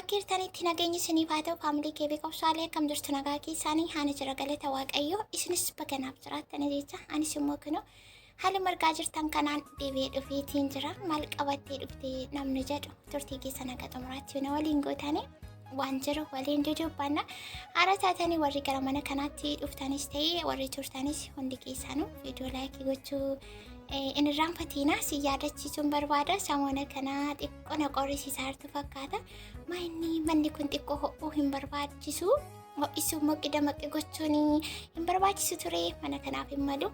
Bakkeertanitti nageenya isiniif haa ta'u faamilii kee beekumsaalee akkam jirtu nagaa keessaanii haala jira galata waaqayyoo isinis baganaaf jiraattani jecha anis immoo kunoo haala margaa jirtan kanaan deebi'ee dhufeetiin jira maal qabattee dhuftee namni jedhu turtii keessa nagaa xumuraatti na waliin gootanii waan jiru waliin dudubbanna haala taatanii warri gara mana kanaatti dhuftanis ta'ee warri turtanis hundi keessanuu viidiyoo laayikii gochuu inni raanfatiina si yaadachiisuun barbaada samoona kana xiqqoo na qorrisiisaa jirtu fakkaata maayinni manni kun xiqqoo ho'uu hin barbaachisu ho'isuu moqida maqi gochuun hin barbaachisu ture mana kanaaf hin malu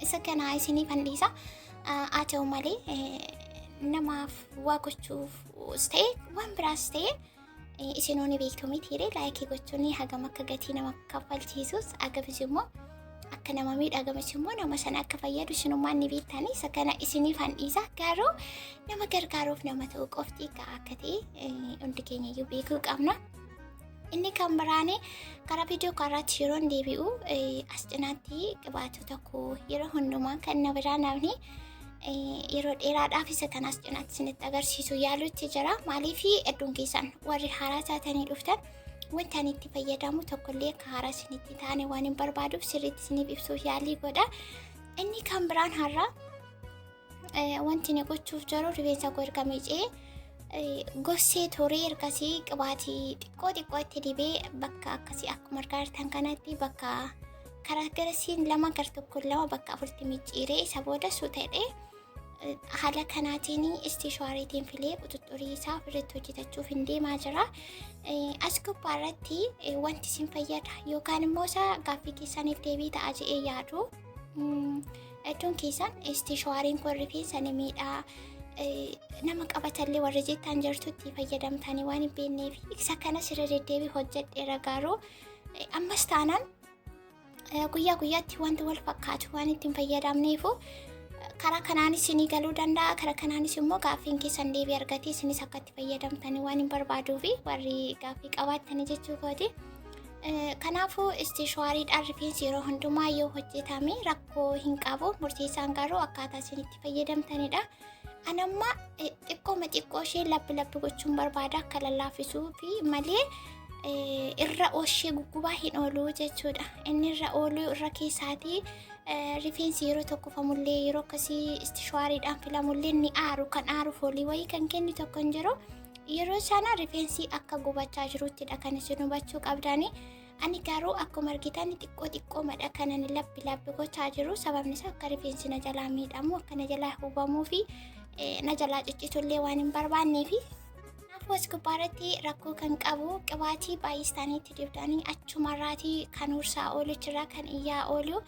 isa kana isinii fandhiisa haa ta'u malee namaaf waa gochuuf ta'e waan biraas ta'e isinoonni beektu mitiire laayikii gochuun hagam akka gatii nama kaffalchiisus agabis immoo akka nama miidhagamas immoo nama sana akka fayyadu isinummaan ni beektanii isa kana isinii fandhiisa garuu nama gargaaruuf nama ta'u qofti akka ta'e hundi keenya iyyuu beekuu qabna. Inni kan biraane karaa viidiyoo karaatti yeroo deebi'u as cinaatti qabaatota koo yeroo hundumaa kan na biraa namni yeroo dheeraadhaaf isa kan as cinaatti isinitti agarsiisu yaalutti jira maaliif hedduun keessan warri haaraa taatanii dhuftan wanta ani itti fayyadamu tokkollee akka haaraa isinitti taane waan hin barbaaduuf sirriitti isiniif ibsuuf yaalii godha. Inni kan biraan har'a wanti na gochuuf jiru rifeensa koo erga miicee gossee turee ergasii qibaatii xiqqoo itti dibee bakka akkasii akkuma argaa jirtan kanatti bakka karaa garasiin lama gar tokkoon lama bakka afurti micciiree isa booda suutadhee haala kanaatiin istishaariitiin filee quxuxurii isaa ofirratti hojjetachuuf hin deemaa jira. As gubbaarratti wanti isin fayyada yookaan immoo isaa gaaffii keessaniif deebii ta'a jedhee yaadu. Hedduun keessan istishaariin kun rifeensa ni miidhaa nama qabatallee warra jettan jirtutti fayyadamtanii waan hin beekneef isa kanas irra deddeebii hojjedheera garuu ammas taanaan guyyaa guyyaatti wanti wal fakkaatu waan ittiin fayyadamneefu karaa kanaanis isinii galuu danda'a karaa kanaanis immoo gaaffiin keessan deebii argatee isinis akka itti fayyadamtanii waan hin barbaaduufi warri gaaffii qabaattanii jechuu kooti. Kanaafuu istishaariidhaan rifeensi yeroo hundumaa yoo hojjetame rakkoo hin qabu murteessaan garuu akkaataa isin itti fayyadamtanidha. Anamma xiqqoo ishee labbi gochuun barbaada akka lallaafisuu fi malee irra oolchee guggubaa hin oolu jechuudha. Inni irra ooluu irra keessaatii rifeensi yeroo tokkofamullee yeroo akkasii istishaariidhaan filamullee ni aaru kan aaru foolii wayii kan kennu tokko hin jiru. Yeroo sana rifeensi akka gubachaa jiruttidha kan isin hubachuu qabdani. Ani garuu akkuma argitan xiqqoo madha kanan labbi gochaa jiru sababni isaa akka rifeensi na jalaa miidhamu akka na jalaa hubamuu fi na jalaa ciccitullee waan hin barbaanneefi. Kanaafuu as gubbaarratti rakkoo kan qabu qibaatii baay'istaaniitti dibdanii achumarraatii kan ursaa oolu jira kan iyyaa oolu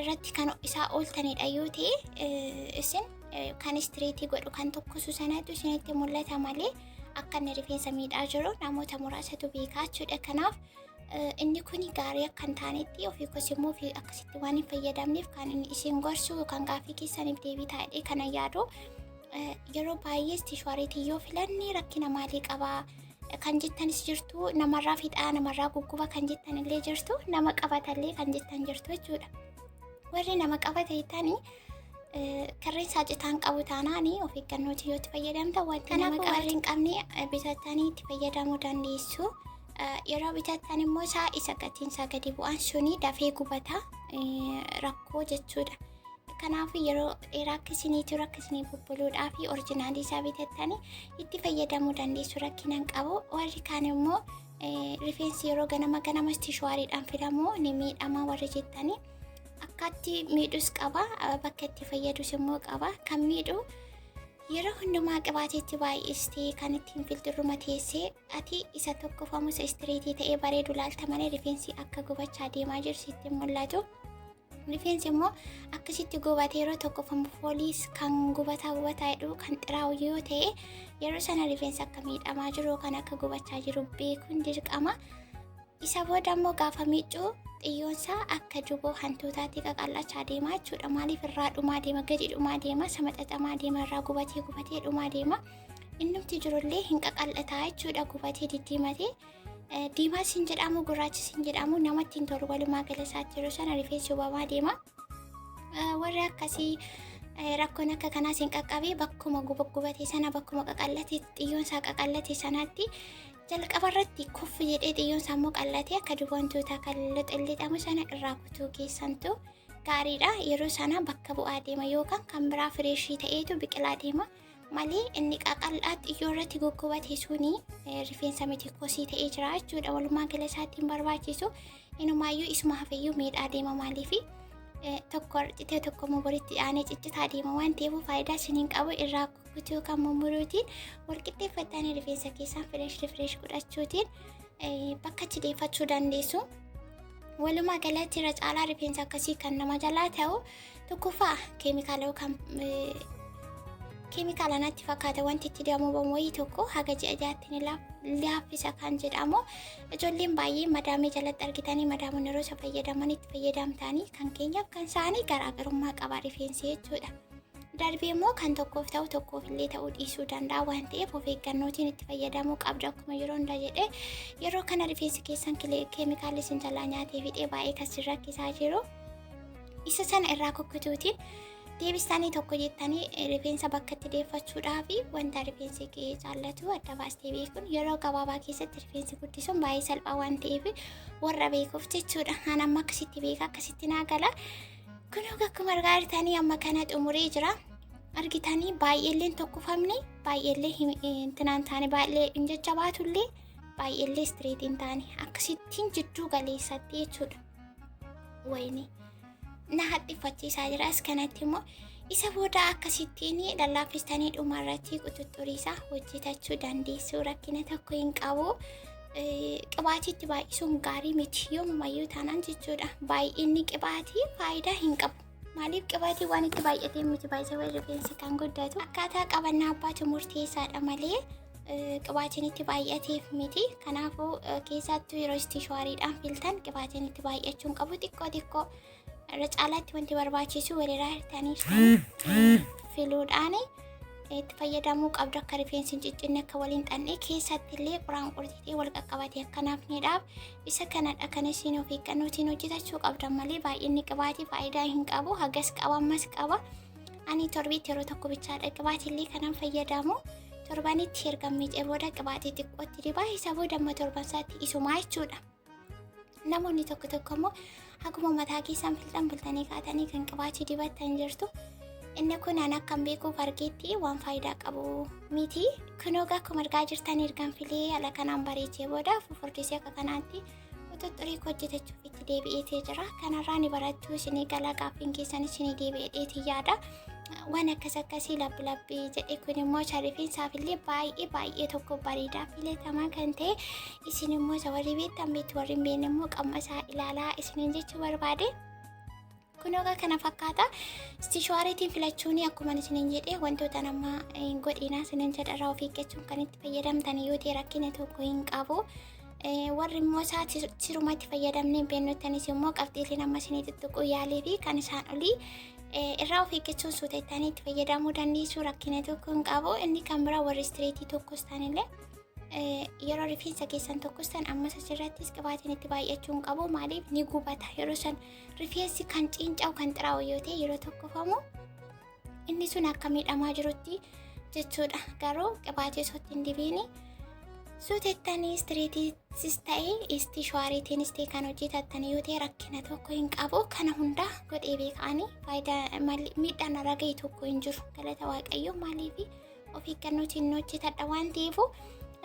irratti kan isaa ooltanidha yoo ta'e isin kan istireetii godhu kan tokkosu sanatu isinitti mul'ata malee akka inni rifeensa miidhaa jiru namoota muraasatu beekaa jechuudha. Kanaaf inni kun gaarii akka hin taanetti ofii kosimuu fi akkasitti waan hin fayyadamneef kan inni isin gorsu kan gaaffii keessaniif deebii taa'ee kana yaadu yeroo baay'ee istishaariitii yoo filanne rakkina maalii qabaa kan jettanis jirtu namarraa fixaa namarraa gugguba kan jettanillee jirtu nama qabatallee kan jettan jirtu jechuudha. Warri nama qabata jettanii karreen saacitaan qabu taanaanii of eeggannooti yoo itti fayyadamta wanti nama qabarri hin qabne bitattanii itti fayyadamuu dandeessu. Yeroo bitattan immoo isa gatiin isaa gadi bu'aan suni dafee gubata rakkoo jechuudha. Kanaafuu yeroo dheeraa akkasii ture akkasii bubbuluudhaa fi orjinaalii isaa bitattanii itti fayyadamuu dandeessu rakkina hin qabu. Warri kaan immoo rifeensi yeroo ganama istishaariidhaan filamu ni miidhama warri jettanii akkaatti miidhus qaba bakka itti fayyadus immoo qaba kan miidhu yeroo hundumaa qibaateetti baay'istee kan ittiin filturruma teessee ati isa tokkofamus istireetii ta'ee bareedu laalta malee rifeensi akka gubachaa deemaa jiru sitti mul'atu. Rifeensi immoo akkasitti gubatee yeroo tokkofamu fooliis kan gubataa jedhu kan xiraa'u yoo ta'e yeroo sana rifeensi akka miidhamaa jiru kan akka gubachaa jiru beekuun dirqama. Isa booda immoo gaafa miicuu xiyyoonsaa akka juboo hantuutaatti qaqallachaa deemaa jechuudha. Maaliif irraa dhumaa deema gadi dhumaa deema samaxaxamaa deema irraa gubatee dhumaa deema innumti jirullee hin qaqallataa jechuudha gubatee diddiimatee. Diimaa sin jedhamu gurraachi sin jedhamu namatti hin tolu walumaa gala isaatti yeroo sana rifeensi hubamaa deema. Warri akkasii rakkoon akka kanaa sin qaqqabee bakkuma gubatee sana bakkuma qaqallate xiyyoon isaa qaqallate sanaatti jalqaba irratti kuffi jedhee xiyyoon isaa immoo qallatee akka duwwantoota kan lixamu sana irraa kutuu keessantu gaariidha. Yeroo sana bakka bu'aa deema yookaan kan biraa fireeshii ta'eetu biqilaa deema malee inni qaqallaa xiyyoo irratti guggubate suni rifeensa miti kosii ta'ee jira jechuudha. Walumaa gala isaatiin barbaachisu inumaayyuu isuma hafeeyyuu miidhaa deema maaliifi tokko argitee tokko moboritti aanee ciccitaa deema waan ta'eef faayidaa isiniin qabu irraa kutuu kan mumuruutiin walqixxeeffatanii rifeensa keessaan fireesh godhachuutiin bakka jideeffachuu dandeessu. Walumaa galatti irra caalaa rifeensa akkasii kan nama jalaa ta'u tokkoffaa keemikaala natti fakkaata wanti itti damuubamu wayii tokko haga ji'a jaatti laaffisa kan jedhamu. Ijoolleen baay'ee madaamee jalatti argitanii madaamuun yeroo isa fayyadaman itti fayyadamtanii kan keenyaaf kan isaanii garaagarummaa qaba rifeensi jechuudha. Darbee immoo kan tokkoof ta'u tokkoof illee ta'uu dhiisuu danda'a waan ta'eef of eeggannootiin itti fayyadamuu qabda. Akkuma yeroo hundaa jedhee yeroo kana rifeensi keessan keemikaalli isin jalaa nyaatee fixee baay'ee kan isin rakkisaa jiru isa sana irraa kukkutuutiin deebistanii tokko jettanii rifeensa bakka itti deeffachuudhaaf wanta rifeensi kee jaallatu adda baastee beekuun yeroo gabaabaa keessatti rifeensi guddisuun baay'ee salphaa waan ta'eef warra beekuuf jechuudha. Ani amma akkasitti beeka akkasitti naa gala. Kunoo akkuma argaa jirtanii amma kana xumuree jira. Argitanii baay'eelleen tokkofamne baay'eellee intinaan taane baay'ee hin jajjabaatullee baay'eellee istireetiin taane akkasittiin jidduu galeessatti jechuudha. Wayini na hadhifachiisaa jira. As kanatti immoo isa booda akkasittiin lallaaffistanii dhumarratti quxuxxuriisaa hojjetachuu dandeessu. Rakkina tokko hin qabu. Qibaatiitti baay'isuun gaarii miti yoomumayyuu taanaan jechuudha. Baay'inni qibaatii faayidaa hin qabu. Maaliif qibaatii waan itti baay'atee miti baay'isee rifeensi kan guddatu akkaataa qabannaa abbaatu murteessaadha malee qibaatiin itti baay'ateef miti. Kanaafuu keessattuu yeroo istishaariidhaan filtan qibaatiin itti baay'achuu hin qabu. Xiqqoo irra caalaatti wanti barbaachisu walirraa hirtanii filuudhaan itti fayyadamuu qabdu akka rifeensi hin ciccinne akka waliin xannee keessatti illee quraan qurxitee wal qaqqabatee akka naafneedhaaf isa kanadha kan isin of eeggannootiin hojjetachuu qabdan malee baay'inni qibaatii faayidaa hin qabu. Hagas qaba ammas qaba. Ani torbiitti yeroo tokko bichaadha qibaatii illee kanan fayyadamu. Torbanitti erga miicee booda qibaatii xiqqootti dibaa isa booda amma torbansaatti isumaa jechuudha. Namoonni tokko immoo akkuma mataa keessan filtanii kaatanii kan qibaatii dibattan jirtu. Inni kun an akkan beekuuf argeetti waan faayidaa qabu miti. Kunoo akkuma argaa jirtan ergan filee ala kanaan bareechee booda fufurdisee akka kanaatti quxuxxurii hojjetachuuf itti deebi'eetee jira. Kanarraa ni barattuu isinii galaa gaaffiin keessan isinii deebi'eetii yaada. Waan akkasii labbi jedhe kun immoo rifeensaaf illee baay'ee tokko bareedaa filatamaa kan ta'e isin immoo isa warri beektan beektu warri hin beekne immoo qamma isaa ilaalaa isiniin jechuu barbaade. Kunoo kana fakkaata. Istishaariitiin filachuun akkuma isiniin jedhee wantoota nama godhinaa isiniin jedharraa of eeggachuun kan itti fayyadamtan yoo ta'e rakkina tokko hin qabu. Warri immoo isaa sirumatti fayyadamnee hin beeknottanis immoo qabxiilee nama isinii tuttuquu yaalee fi kan isaan olii irraa of eeggachuun suutettanii itti fayyadamuu dandeessu. Rakkina tokko hin qabu. Inni kan biraa warri istireetii tokkos ta'anillee yeroo rifeensa keessan tokkos ta'an ammas asirrattis qibaatiin itti baay'achuu hin qabu. Maaliif ni gubata. Yeroo san rifeensi kan ciinca'u kan xiraa'u yoo ta'e yeroo tokkofamu inni sun akka miidhamaa jirutti jechuudha. Garuu qibaatii osoo hin dibiini suutettanii istireetiitis ta'ee istishaariitiinis ta'e kan hojjetattan yoo ta'e rakkina tokko hin qabu. Kana hunda godhee beekanii faayidaa miidhaan irra ga'e tokko hin jiru. Galata Waaqayyoo. Maaliif of eeggannootiin hojjetadha waan ta'eef.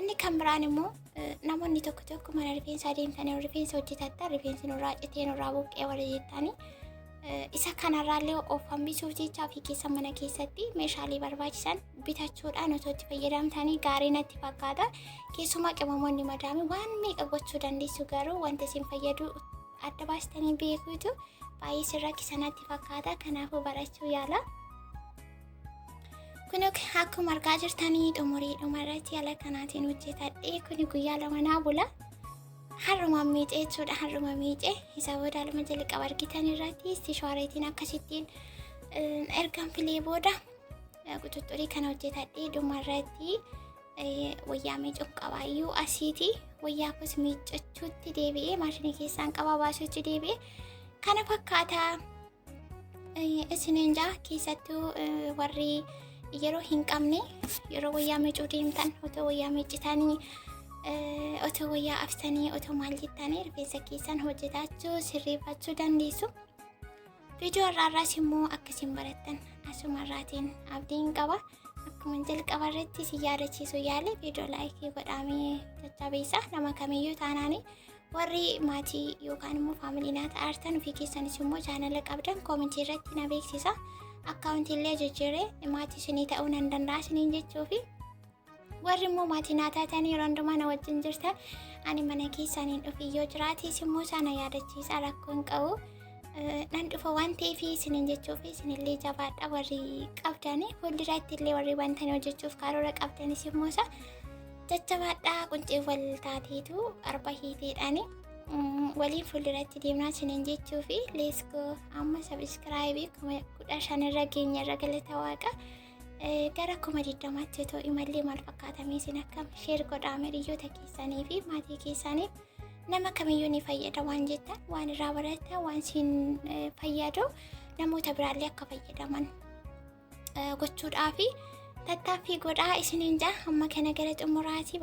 Inni kan biraan immoo namoonni tokko mana rifeensaa deemtanii rifeensa hojjetattan rifeensi nurraa citee nurraa buqqee warra jettanii isa kanarraallee of hambisuuf jecha ofii keessa mana keessatti meeshaalee barbaachisan bitachuudhaan osoo itti fayyadamtanii gaarii natti fakkaata. Keessumaa qimamoonni madaamii waan meeqa gochuu dandeessu garuu wanta isin fayyadu adda baastanii beekuutu baay'ee isin rakkisa natti fakkaata. Kanaafuu barachuu yaala. Kun akkuma argaa jirtanii xumurii dhumarratti haala kanaatiin hojjetadhee kun guyyaa lama naa bula. Harruma miicee jechuudha. Harruma miicee isa booda lama jalqaba argitan irratti istishaariitiin akkasittiin ergan filee booda quxuxxurii kana hojjetadhee dhumarratti wayyaa miicuun qabaayyuu asiiti. Wayyaa kos miiccachuutti deebi'ee maashinii keessaan qabaa baasuutti deebi'ee kana fakkaata. isiniin jaa keessattuu warri yeroo hin qabne yeroo wayyaa miicuu deemtan otoo wayyaa miicitanii otoo wayyaa aftanii otoo maal jettanii rifeensa keessan hojjetachuu sirreeffachuu dandeessu. Viidiyoo irraas immoo akkasiin barattan asumarraatiin abdiin qaba. Akkuma jalqaba irratti si yaadachiisu yaale viidiyoo laayikii godhamee jajjabeessa nama kamiyyuu taanaanii warri maatii yookaan immoo faamilii naa ta'artan ofii keessanis immoo chaanala qabdan koomentii irratti na beeksisa. Akkaawuntii illee jijjiiree maatii isinii ta'uu nan danda'a isiniin jechuufi warri immoo maatii naa taatanii yeroo hundumaa na wajjin jirtan ani mana keessaniin dhufi yoo jiraatis immoo sana yaadachiisa rakkoo hin qabu. Nan dhufa waan ta'eef isiniin jechuufi isinillee jabaadha warri qabdanii fuulduraatti illee warri wantanii hojjechuuf karoora qabdanis immoo isa jajjabaadhaa quncee wal taateetu arba hiiteedhaani waliin fuulduratti deemnaa isiniin jechuufi leeskoo amma sabiskiraayibii 15 irra geenya irra galata waaqa gara 20 otoo imallee maal fakkaatamee isin akkam sheer godhaa hiriyoota keessanii fi maatii keessaniif nama kamiyyuu ni fayyada waan jettan waan irraa barata waan isin fayyadu namoota biraallee akka fayyadaman gochuudhaafi tattaaffii godhaa isiniin jaa amma kana gara xumuraati.